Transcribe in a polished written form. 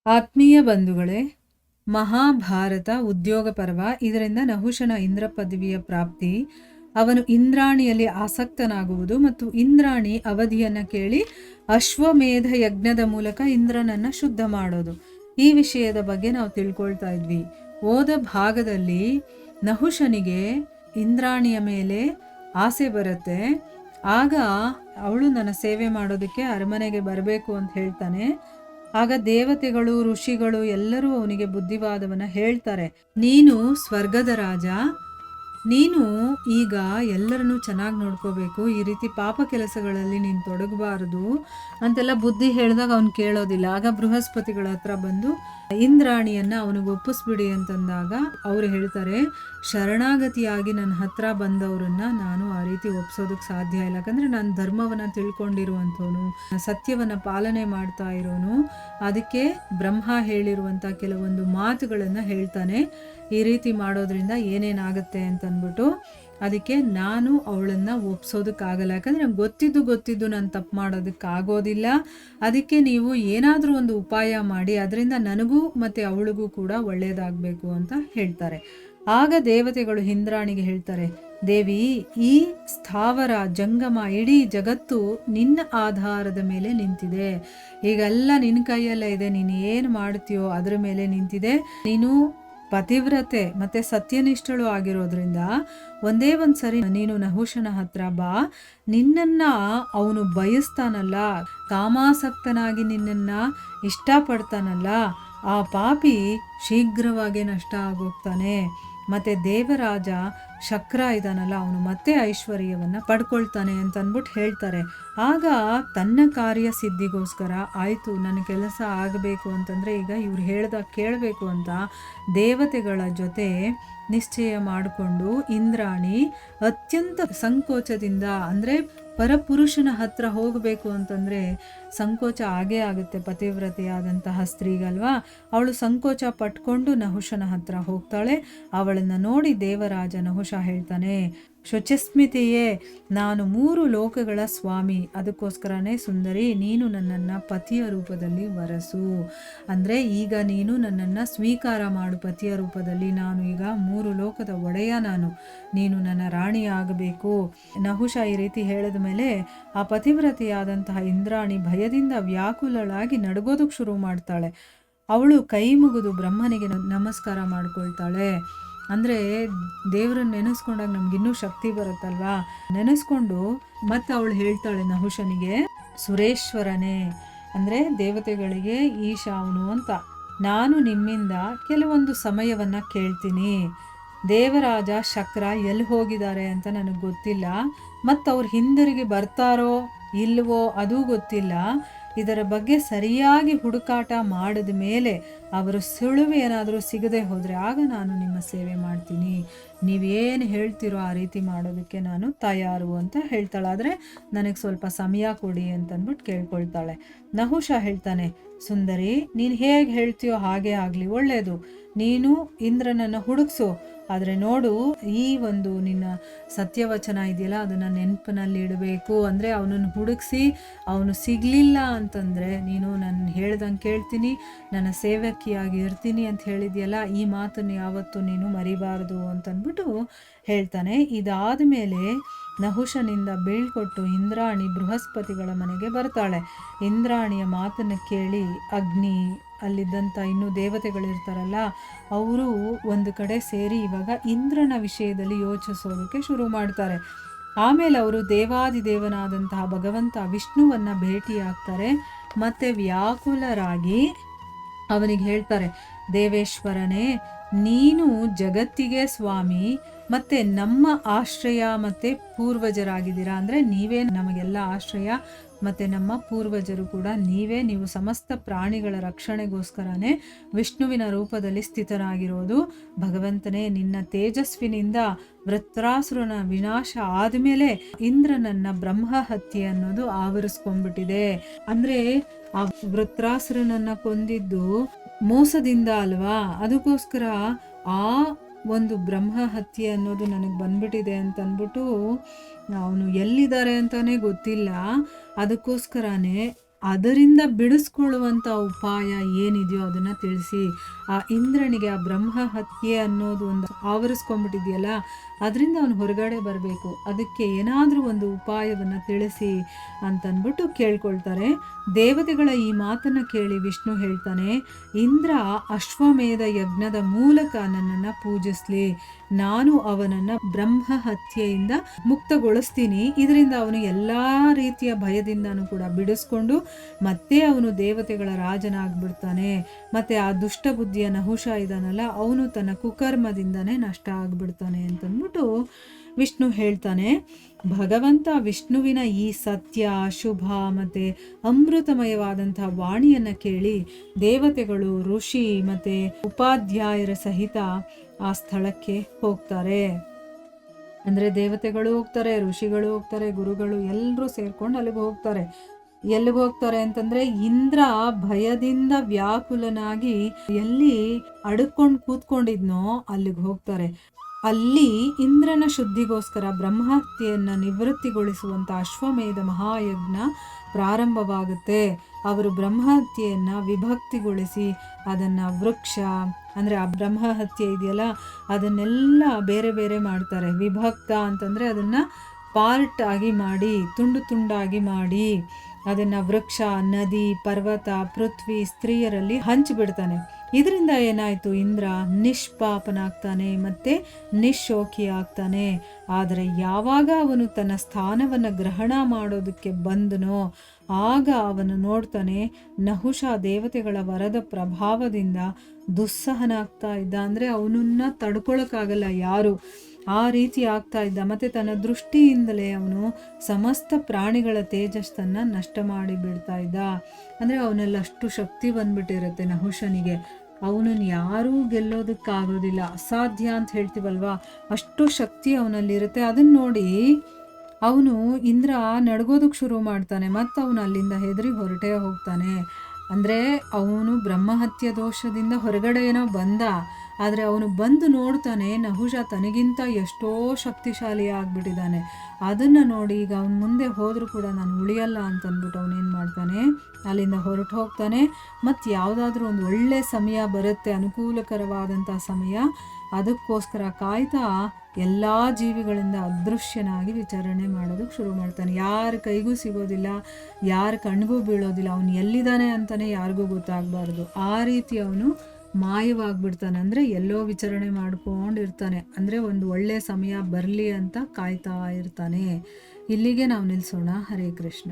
ಆತ್ಮೀಯ ಬಂಧುಗಳೇ, ಮಹಾಭಾರತ ಉದ್ಯೋಗ ಪರ್ವ. ಇದರಿಂದ ನಹುಷನ ಇಂದ್ರ ಪದವಿಯ ಪ್ರಾಪ್ತಿ, ಅವನು ಇಂದ್ರಾಣಿಯಲ್ಲಿ ಆಸಕ್ತನಾಗುವುದು ಮತ್ತು ಇಂದ್ರಾಣಿ ಅವಧಿಯನ್ನು ಕೇಳಿ ಅಶ್ವಮೇಧ ಯಜ್ಞದ ಮೂಲಕ ಇಂದ್ರನನ್ನು ಶುದ್ಧ ಮಾಡೋದು. ಈ ವಿಷಯದ ಬಗ್ಗೆ ನಾವು ತಿಳ್ಕೊಳ್ತಾ ಇದ್ವಿ. ಹೋದ ಭಾಗದಲ್ಲಿ ನಹುಷನಿಗೆ ಇಂದ್ರಾಣಿಯ ಮೇಲೆ ಆಸೆ ಬರುತ್ತೆ. ಆಗ ಅವಳು ನನ್ನ ಸೇವೆ ಮಾಡೋದಕ್ಕೆ ಅರಮನೆಗೆ ಬರಬೇಕು ಅಂತ ಹೇಳ್ತಾನೆ. ಆಗ ದೇವತೆಗಳು, ಋಷಿಗಳು ಎಲ್ಲರೂ ಅವನಿಗೆ ಬುದ್ಧಿವಾದವನ್ನ ಹೇಳ್ತಾರೆ. ನೀನು ಸ್ವರ್ಗದ ರಾಜ, ನೀನು ಈಗ ಎಲ್ಲರನ್ನೂ ಚೆನ್ನಾಗಿ ನೋಡ್ಕೋಬೇಕು, ಈ ರೀತಿ ಪಾಪ ಕೆಲಸಗಳಲ್ಲಿ ನೀನು ತೊಡಗಬಾರದು ಅಂತೆಲ್ಲ ಬುದ್ಧಿ ಹೇಳಿದಾಗ ಅವನು ಕೇಳೋದಿಲ್ಲ. ಆಗ ಬೃಹಸ್ಪತಿಗಳ ಹತ್ರ ಬಂದು ಇಂದ್ರಾಣಿಯನ್ನ ಅವನಿಗೆ ಒಪ್ಪಿಸ್ಬಿಡಿ ಅಂತಂದಾಗ ಅವ್ರು ಹೇಳ್ತಾರೆ, ಶರಣಾಗತಿಯಾಗಿ ನನ್ನ ಹತ್ರ ಬಂದವರನ್ನ ನಾನು ಆ ರೀತಿ ಒಪ್ಸೋದಕ್ಕೆ ಸಾಧ್ಯ ಇಲ್ಲ. ಯಾಕಂದ್ರೆ ನಾನು ಧರ್ಮವನ್ನ ತಿಳ್ಕೊಂಡಿರುವಂಥವನು, ಸತ್ಯವನ್ನ ಪಾಲನೆ ಮಾಡ್ತಾ ಇರೋನು. ಅದಕ್ಕೆ ಬ್ರಹ್ಮ ಹೇಳಿರುವಂಥ ಕೆಲವೊಂದು ಮಾತುಗಳನ್ನ ಹೇಳ್ತಾನೆ. ಈ ರೀತಿ ಮಾಡೋದ್ರಿಂದ ಏನೇನಾಗುತ್ತೆ ಅಂತಂದ್ಬಿಟ್ಟು ಅದಕ್ಕೆ ನಾನು ಅವಳನ್ನ ಒಪ್ಸೋದಕ್ಕಾಗಲ್ಲ. ಯಾಕಂದ್ರೆ ನಂಗೆ ಗೊತ್ತಿದ್ದು ನಾನು ತಪ್ಪು ಮಾಡೋದಕ್ಕಾಗೋದಿಲ್ಲ. ಅದಕ್ಕೆ ನೀವು ಏನಾದರೂ ಒಂದು ಉಪಾಯ ಮಾಡಿ, ಅದರಿಂದ ನನಗೂ ಮತ್ತು ಅವಳಿಗೂ ಕೂಡ ಒಳ್ಳೆಯದಾಗಬೇಕು ಅಂತ ಹೇಳ್ತಾರೆ. ಆಗ ದೇವತೆಗಳು ಇಂದ್ರಾಣಿಗೆ ಹೇಳ್ತಾರೆ, ದೇವಿ, ಈ ಸ್ಥಾವರ ಜಂಗಮ ಇಡೀ ಜಗತ್ತು ನಿನ್ನ ಆಧಾರದ ಮೇಲೆ ನಿಂತಿದೆ. ಈಗೆಲ್ಲ ನಿನ್ನ ಕೈಯಲ್ಲೇ ಇದೆ, ನೀನು ಏನು ಮಾಡ್ತೀಯೋ ಅದರ ಮೇಲೆ ನಿಂತಿದೆ. ನೀನು ಪತಿವ್ರತೆ ಮತ್ತೆ ಸತ್ಯನಿಷ್ಠಳು ಆಗಿರೋದ್ರಿಂದ ಒಂದೇ ಒಂದು ಸರಿ ನೀನು ನಹುಷನ ಹತ್ರ ಬಾ. ನಿನ್ನನ್ನ ಅವನು ಬಯಸ್ತಾನಲ್ಲ, ಕಾಮಾಸಕ್ತನಾಗಿ ನಿನ್ನನ್ನ ಇಷ್ಟಪಡ್ತಾನಲ್ಲ, ಆ ಪಾಪಿ ಶೀಘ್ರವಾಗಿ ನಷ್ಟ ಆಗೋಗ್ತಾನೆ. ಮತ್ತೆ ದೇವರಾಜ ಶಕ್ರ ಇದಾನಲ್ಲ, ಅವನು ಮತ್ತೆ ಐಶ್ವರ್ಯವನ್ನ ಪಡ್ಕೊಳ್ತಾನೆ ಅಂತ ಅಂದ್ಬಿಟ್ಟು ಹೇಳ್ತಾರೆ. ಆಗ ತನ್ನ ಕಾರ್ಯ ಸಿದ್ಧಿಗೋಸ್ಕರ ಆಯಿತು, ನನ್ನ ಕೆಲಸ ಆಗಬೇಕು ಅಂತಂದರೆ ಈಗ ಇವ್ರು ಹೇಳ್ದಾಗ ಕೇಳಬೇಕು ಅಂತ ದೇವತೆಗಳ ಜೊತೆ ನಿಶ್ಚಯ ಮಾಡಿಕೊಂಡು ಇಂದ್ರಾಣಿ ಅತ್ಯಂತ ಸಂಕೋಚದಿಂದ, ಅಂದರೆ ಪರಪುರುಷನ ಹತ್ರ ಹೋಗಬೇಕು ಅಂತಂದರೆ ಸಂಕೋಚ ಆಗೇ ಆಗುತ್ತೆ ಪತಿವ್ರತೆಯಾದಂತಹ ಸ್ತ್ರೀಗಲ್ವಾ. ಅವಳು ಸಂಕೋಚ ಪಟ್ಕೊಂಡು ನಹುಷನ ಹತ್ರ ಹೋಗ್ತಾಳೆ. ಅವಳನ್ನು ನೋಡಿ ದೇವರಾಜ ನಹುಷ ಹೇಳ್ತಾನೆ, ಶುಚಿಸ್ಮಿತೆಯೇ, ನಾನು 3 ಲೋಕಗಳ ಸ್ವಾಮಿ, ಅದಕ್ಕೋಸ್ಕರನೇ ಸುಂದರಿ, ನೀನು ನನ್ನನ್ನು ಪತಿಯ ರೂಪದಲ್ಲಿ ವರಸು. ಅಂದರೆ ಈಗ ನೀನು ನನ್ನನ್ನು ಸ್ವೀಕಾರ ಮಾಡು ಪತಿಯ ರೂಪದಲ್ಲಿ. ನಾನು ಈಗ 3 ಲೋಕದ ಒಡೆಯ, ನೀನು ನನ್ನ ರಾಣಿ ಆಗಬೇಕು. ನಹುಷ ಈ ರೀತಿ ಹೇಳಿದ ಮೇಲೆ ಆ ಪತಿವ್ರತೆಯಾದಂತಹ ಇಂದ್ರಾಣಿ ಭಯದಿಂದ ವ್ಯಾಕುಲಳಾಗಿ ನಡುಗೋದಕ್ಕೆ ಶುರು ಮಾಡ್ತಾಳೆ. ಅವಳು ಕೈ ಮುಗಿದು ಬ್ರಹ್ಮನಿಗೆ ನಮಸ್ಕಾರ ಮಾಡ್ಕೊಳ್ತಾಳೆ. ಅಂದರೆ ದೇವರನ್ನ ನೆನೆಸ್ಕೊಂಡಾಗ ನಮ್ಗಿನ್ನೂ ಶಕ್ತಿ ಬರುತ್ತಲ್ವಾ. ನೆನೆಸ್ಕೊಂಡು ಮತ್ತೆ ಅವಳು ಹೇಳ್ತಾಳೆ ನಹುಷನಿಗೆ, ಸುರೇಶ್ವರನೇ, ಅಂದರೆ ದೇವತೆಗಳಿಗೆ ಈಶ ಅವನು ಅಂತ, ನಾನು ನಿಮ್ಮಿಂದ ಕೆಲವೊಂದು ಸಮಯವನ್ನು ಕೇಳ್ತೀನಿ. ದೇವರಾಜ ಶಕ್ರ ಎಲ್ಲಿ ಹೋಗಿದ್ದಾರೆ ಅಂತ ನನಗೆ ಗೊತ್ತಿಲ್ಲ, ಮತ್ತು ಅವ್ರು ಹಿಂದಿರುಗಿ ಬರ್ತಾರೋ ಇಲ್ವೋ ಅದೂ ಗೊತ್ತಿಲ್ಲ. ಇದರ ಬಗ್ಗೆ ಸರಿಯಾಗಿ ಹುಡುಕಾಟ ಮಾಡಿದ ಮೇಲೆ ಅವರ ಸುಳಿವು ಏನಾದರೂ ಸಿಗದೆ ಹೋದರೆ ಆಗ ನಾನು ನಿಮ್ಮ ಸೇವೆ ಮಾಡ್ತೀನಿ. ನೀವೇನು ಹೇಳ್ತಿರೋ ಆ ರೀತಿ ಮಾಡೋದಕ್ಕೆ ನಾನು ತಯಾರು ಅಂತ ಹೇಳ್ತಾಳೆ. ಆದರೆ ನನಗೆ ಸ್ವಲ್ಪ ಸಮಯ ಕೊಡಿ ಅಂತಂದ್ಬಿಟ್ಟು ಕೇಳ್ಕೊಳ್ತಾಳೆ. ನಹುಷ ಹೇಳ್ತಾನೆ, ಸುಂದರಿ, ನೀನು ಹೇಗೆ ಹೇಳ್ತೀಯೋ ಹಾಗೆ ಆಗಲಿ, ಒಳ್ಳೆಯದು. ನೀನು ಇಂದ್ರನನ್ನು ಹುಡುಕ್ಸು, ಆದರೆ ನೋಡು, ಈ ಒಂದು ನಿನ್ನ ಸತ್ಯವಚನ ಇದೆಯಲ್ಲ ಅದನ್ನು ನೆನಪಿನಲ್ಲಿ ಇಡಬೇಕು. ಅಂದರೆ ಅವನನ್ನು ಹುಡುಕ್ಸಿ ಅವನು ಸಿಗಲಿಲ್ಲ ಅಂತಂದರೆ ನೀನು ನನ್ನ ಹೇಳ್ದಂಗೆ ಕೇಳ್ತೀನಿ, ನನ್ನ ಸೇವಕಿಯಾಗಿ ಇರ್ತೀನಿ ಅಂತ ಹೇಳಿದೆಯಲ್ಲ, ಈ ಮಾತನ್ನು ಯಾವತ್ತೂ ನೀನು ಮರಿಬಾರದು ಅಂತಂದ್ಬಿಟ್ಟು ಹೇಳ್ತಾನೆ. ಇದಾದ ಮೇಲೆ ನಹುಷನಿಂದ ಬೀಳ್ಕೊಟ್ಟು ಇಂದ್ರಾಣಿ ಬೃಹಸ್ಪತಿಗಳ ಮನೆಗೆ ಬರ್ತಾಳೆ. ಇಂದ್ರಾಣಿಯ ಮಾತನ್ನು ಕೇಳಿ ಅಗ್ನಿ, ಅಲ್ಲಿದ್ದಂಥ ಇನ್ನೂ ದೇವತೆಗಳಿರ್ತಾರಲ್ಲ ಅವರು ಒಂದು ಕಡೆ ಸೇರಿ ಇವಾಗ ಇಂದ್ರನ ವಿಷಯದಲ್ಲಿ ಯೋಚಿಸೋದಕ್ಕೆ ಶುರು ಮಾಡ್ತಾರೆ. ಆಮೇಲೆ ಅವರು ದೇವಾದಿದೇವನಾದಂತಹ ಭಗವಂತ ವಿಷ್ಣುವನ್ನ ಭೇಟಿಯಾಗ್ತಾರೆ. ಮತ್ತೆ ವ್ಯಾಕುಲರಾಗಿ ಅವನಿಗೆ ಹೇಳ್ತಾರೆ, ದೇವೇಶ್ವರನೇ, ನೀನು ಜಗತ್ತಿಗೆ ಸ್ವಾಮಿ, ಮತ್ತೆ ನಮ್ಮ ಆಶ್ರಯ ಮತ್ತೆ ಪೂರ್ವಜರಾಗಿದ್ದೀರಾ. ಅಂದರೆ ನೀವೇ ನಮಗೆಲ್ಲ ಆಶ್ರಯ, ಮತ್ತು ನಮ್ಮ ಪೂರ್ವಜರು ಕೂಡ ನೀವೇ. ನೀವು ಸಮಸ್ತ ಪ್ರಾಣಿಗಳ ರಕ್ಷಣೆಗೋಸ್ಕರನೇ ವಿಷ್ಣುವಿನ ರೂಪದಲ್ಲಿ ಸ್ಥಿತನಾಗಿರೋದು. ಭಗವಂತನೇ, ನಿನ್ನ ತೇಜಸ್ವಿನಿಂದ ವೃತ್ರಾಸುರನ ವಿನಾಶ ಆದಮೇಲೆ ಇಂದ್ರನನ್ನ ಬ್ರಹ್ಮ ಹತ್ಯೆ ಅನ್ನೋದು ಆವರಿಸ್ಕೊಂಡ್ಬಿಟ್ಟಿದೆ. ಅಂದರೆ ಆ ವೃತ್ರಾಸುರನನ್ನ ಕೊಂದಿದ್ದು ಮೋಸದಿಂದ ಅಲ್ವಾ, ಅದಕ್ಕೋಸ್ಕರ ಆ ಒಂದು ಬ್ರಹ್ಮ ಹತ್ಯೆ ಅನ್ನೋದು ನನಗೆ ಬಂದ್ಬಿಟ್ಟಿದೆ ಅಂತಂದ್ಬಿಟ್ಟು ಅವನು ಎಲ್ಲಿದ್ದಾರೆ ಅಂತಾನೆ ಗೊತ್ತಿಲ್ಲ. ಅದಕ್ಕೋಸ್ಕರನೇ ಅದರಿಂದ ಬಿಡಿಸ್ಕೊಳ್ಳುವಂಥ ಉಪಾಯ ಏನಿದೆಯೋ ಅದನ್ನು ತಿಳಿಸಿ. ಆ ಇಂದ್ರನಿಗೆ ಆ ಬ್ರಹ್ಮ ಹತ್ಯೆ ಅನ್ನೋದು ಒಂದು ಆವರಿಸ್ಕೊಂಡ್ಬಿಟ್ಟಿದೆಯಲ್ಲ, ಅದರಿಂದ ಅವನು ಹೊರಗಡೆ ಬರಬೇಕು, ಅದಕ್ಕೆ ಏನಾದರೂ ಒಂದು ಉಪಾಯವನ್ನು ತಿಳಿಸಿ ಅಂತಂದ್ಬಿಟ್ಟು ಕೇಳ್ಕೊಳ್ತಾರೆ. ದೇವತೆಗಳ ಈ ಮಾತನ್ನು ಕೇಳಿ ವಿಷ್ಣು ಹೇಳ್ತಾನೆ, ಇಂದ್ರ ಅಶ್ವಮೇಧ ಯಜ್ಞದ ಮೂಲಕ ನನ್ನನ್ನು ಪೂಜಿಸ್ಲಿ, ನಾನು ಅವನನ್ನು ಬ್ರಹ್ಮ ಹತ್ಯೆಯಿಂದ ಮುಕ್ತಗೊಳಿಸ್ತೀನಿ. ಇದರಿಂದ ಅವನು ಎಲ್ಲ ರೀತಿಯ ಭಯದಿಂದನೂ ಕೂಡ ಬಿಡಿಸ್ಕೊಂಡು ಮತ್ತೆ ಅವನು ದೇವತೆಗಳ ರಾಜನಾಗ್ಬಿಡ್ತಾನೆ. ಮತ್ತು ಆ ದುಷ್ಟ ಬುದ್ಧಿಯ ನಹುಷ ಇದಾನಲ್ಲ, ಅವನು ತನ್ನ ಕುಕರ್ಮದಿಂದನೇ ನಷ್ಟ ಆಗ್ಬಿಡ್ತಾನೆ ಅಂತಂದ್ಬಿಟ್ಟು ವಿಷ್ಣು ಹೇಳ್ತಾನೆ. ಭಗವಂತ ವಿಷ್ಣುವಿನ ಈ ಸತ್ಯ, ಶುಭ ಮತ್ತು ಅಮೃತಮಯವಾದಂಥ ವಾಣಿಯನ್ನು ಕೇಳಿ ದೇವತೆಗಳು, ಋಷಿ ಮತ್ತು ಉಪಾಧ್ಯಾಯರ ಸಹಿತ ಆ ಸ್ಥಳಕ್ಕೆ ಹೋಗ್ತಾರೆ. ಅಂದರೆ ದೇವತೆಗಳು ಹೋಗ್ತಾರೆ, ಋಷಿಗಳು ಹೋಗ್ತಾರೆ, ಗುರುಗಳು ಎಲ್ಲರೂ ಸೇರ್ಕೊಂಡು ಅಲ್ಲಿಗೆ ಹೋಗ್ತಾರೆ. ಎಲ್ಲಿಗೆ ಹೋಗ್ತಾರೆ ಅಂತಂದರೆ, ಇಂದ್ರ ಭಯದಿಂದ ವ್ಯಾಕುಲನಾಗಿ ಎಲ್ಲಿ ಅಡ್ಕೊಂಡು ಕೂತ್ಕೊಂಡಿದ್ನೋ ಅಲ್ಲಿಗೆ ಹೋಗ್ತಾರೆ. ಅಲ್ಲಿ ಇಂದ್ರನ ಶುದ್ಧಿಗೋಸ್ಕರ ಬ್ರಹ್ಮಹತ್ಯೆಯನ್ನು ನಿವೃತ್ತಿಗೊಳಿಸುವಂಥ ಅಶ್ವಮೇಧ ಮಹಾಯಜ್ಞ ಪ್ರಾರಂಭವಾಗುತ್ತೆ. ಅವರು ಬ್ರಹ್ಮಹತ್ಯೆಯನ್ನು ವಿಭಕ್ತಿಗೊಳಿಸಿ ಅದನ್ನು ವೃಕ್ಷ, ಅಂದರೆ ಆ ಬ್ರಹ್ಮಹತ್ಯೆ ಇದೆಯಲ್ಲ ಅದನ್ನೆಲ್ಲ ಬೇರೆ ಬೇರೆ ಮಾಡ್ತಾರೆ. ವಿಭಕ್ತ ಅಂತಂದರೆ ಅದನ್ನು ಪಾರ್ಟ್ ಆಗಿ ಮಾಡಿ, ತುಂಡು ತುಂಡಾಗಿ ಮಾಡಿ ಅದನ್ನು ವೃಕ್ಷ, ನದಿ, ಪರ್ವತ, ಪೃಥ್ವಿ, ಸ್ತ್ರೀಯರಲ್ಲಿ ಹಂಚಿಬಿಡ್ತಾನೆ. ಇದರಿಂದ ಏನಾಯಿತು, ಇಂದ್ರ ನಿಷ್ಪಾಪನಾಗ್ತಾನೆ ಮತ್ತು ನಿಶೋಕಿ ಆಗ್ತಾನೆ. ಆದರೆ ಯಾವಾಗ ಅವನು ತನ್ನ ಸ್ಥಾನವನ್ನು ಗ್ರಹಣ ಮಾಡೋದಕ್ಕೆ ಬಂದನೋ ಆಗ ಅವನು ನೋಡ್ತಾನೆ, ನಹುಷ ದೇವತೆಗಳ ವರದ ಪ್ರಭಾವದಿಂದ ದುಸ್ಸಹನ ಆಗ್ತಾ ಇದ್ದ. ಅಂದರೆ ಅವನನ್ನು ತಡ್ಕೊಳಕ್ಕಾಗಲ್ಲ ಯಾರು, ಆ ರೀತಿ ಆಗ್ತಾ ಇದ್ದ. ಮತ್ತು ತನ್ನ ದೃಷ್ಟಿಯಿಂದಲೇ ಅವನು ಸಮಸ್ತ ಪ್ರಾಣಿಗಳ ತೇಜಸ್ಸನ್ನು ನಷ್ಟ ಮಾಡಿ ಬಿಡ್ತಾ ಇದ್ದ. ಅಂದರೆ ಅವನಲ್ಲಿ ಅಷ್ಟು ಶಕ್ತಿ ಬಂದ್ಬಿಟ್ಟಿರುತ್ತೆ ನಹುಷನಿಗೆ, ಅವನನ್ನು ಯಾರೂ ಗೆಲ್ಲೋದಕ್ಕಾಗೋದಿಲ್ಲ, ಅಸಾಧ್ಯ ಅಂತ ಹೇಳ್ತೀವಲ್ವ, ಅಷ್ಟು ಶಕ್ತಿ ಅವನಲ್ಲಿರುತ್ತೆ. ಅದನ್ನು ನೋಡಿ ಅವನು ಇಂದ್ರ ನಡ್ಗೋದಕ್ಕೆ ಶುರು ಮಾಡ್ತಾನೆ, ಮತ್ತು ಅವನು ಅಲ್ಲಿಂದ ಹೆದರಿ ಹೊರಟೇ ಹೋಗ್ತಾನೆ. ಅಂದರೆ ಅವನು ಬ್ರಹ್ಮಹತ್ಯೆ ದೋಷದಿಂದ ಹೊರಗಡೆ ಏನೋ ಬಂದ, ಆದರೆ ಅವನು ಬಂದು ನೋಡ್ತಾನೆ ನಹುಷ ತನಗಿಂತ ಎಷ್ಟೋ ಶಕ್ತಿಶಾಲಿ ಆಗಿಬಿಟ್ಟಿದ್ದಾನೆ. ಅದನ್ನು ನೋಡಿ ಈಗ ಅವನು ಮುಂದೆ ಹೋದರೂ ಕೂಡ ನಾನು ಉಳಿಯಲ್ಲ ಅಂತಂದ್ಬಿಟ್ಟು ಅವನೇನು ಮಾಡ್ತಾನೆ, ಅಲ್ಲಿಂದ ಹೊರಟು ಹೋಗ್ತಾನೆ. ಮತ್ತು ಯಾವುದಾದ್ರೂ ಒಂದು ಒಳ್ಳೆ ಸಮಯ ಬರುತ್ತೆ, ಅನುಕೂಲಕರವಾದಂಥ ಸಮಯ, ಅದಕ್ಕೋಸ್ಕರ ಕಾಯ್ತಾ ಎಲ್ಲ ಜೀವಿಗಳಿಂದ ಅದೃಶ್ಯನಾಗಿ ವಿಚಾರಣೆ ಮಾಡೋದಕ್ಕೆ ಶುರು ಮಾಡ್ತಾನೆ. ಯಾರ ಕೈಗೂ ಸಿಗೋದಿಲ್ಲ, ಯಾರ ಕಣ್ಣಿಗೂ ಬೀಳೋದಿಲ್ಲ, ಅವನು ಎಲ್ಲಿದ್ದಾನೆ ಅಂತಲೇ ಯಾರಿಗೂ ಗೊತ್ತಾಗಬಾರ್ದು. ಆ ರೀತಿ ಅವನು ಮಾಯವಾಗಿಬಿಡ್ತಾನೆ. ಅಂದರೆ ಎಲ್ಲೋ ವಿಚಾರಣೆ ಮಾಡ್ಕೊಂಡಿರ್ತಾನೆ, ಅಂದರೆ ಒಂದು ಒಳ್ಳೆಯ ಸಮಯ ಬರಲಿ ಅಂತ ಕಾಯ್ತಾ ಇರ್ತಾನೆ. ಇಲ್ಲಿಗೆ ನಾವು ನಿಲ್ಲಿಸೋಣ. ಹರೇ ಕೃಷ್ಣ.